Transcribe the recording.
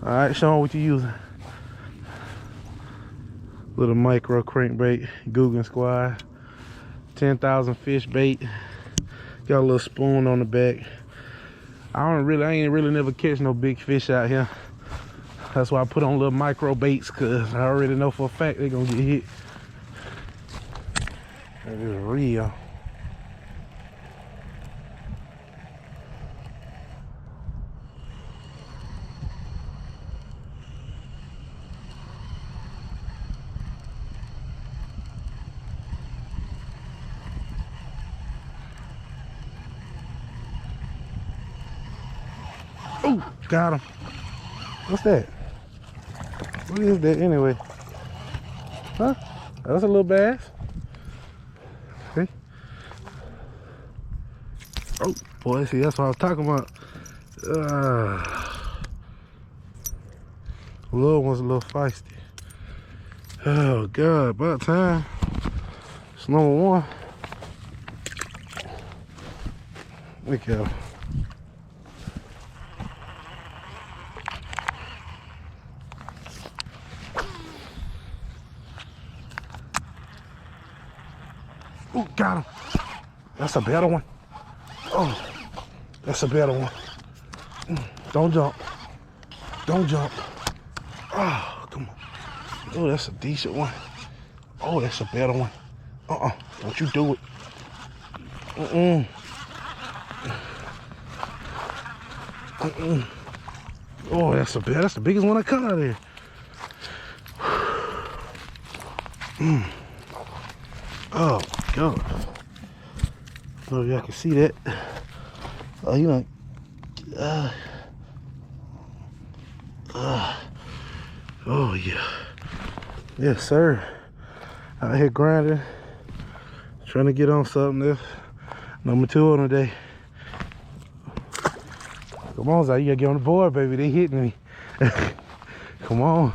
All right, Sean, what you using? Little micro crankbait, Guggen Squad, 10,000 fish bait. Got a little spoon on the back. I ain't really never catch no big fish out here. That's why I put on little micro baits, cause I already know for a fact they're gonna get hit. That is real. Oh, got him. What's that? What is that anyway? Huh? That's a little bass. Okay. Oh, boy, see, that's what I was talking about. Little one's a little feisty. Oh, God, about time. It's number one. Look at him. Oh, got him. That's a better one. Oh, that's a better one. Don't jump. Don't jump. Oh, come on. Oh, that's a decent one. Oh, that's a better one. Don't you do it. Oh, that's the biggest one I caught out of here. Oh, God. Oh, y'all can see that. Oh, you know. Oh, yeah. Yes, sir. Out here grinding. Trying to get on something there. Number 2 on the day. Come on, Zai, you gotta get on the board, baby. They hitting me. Come on.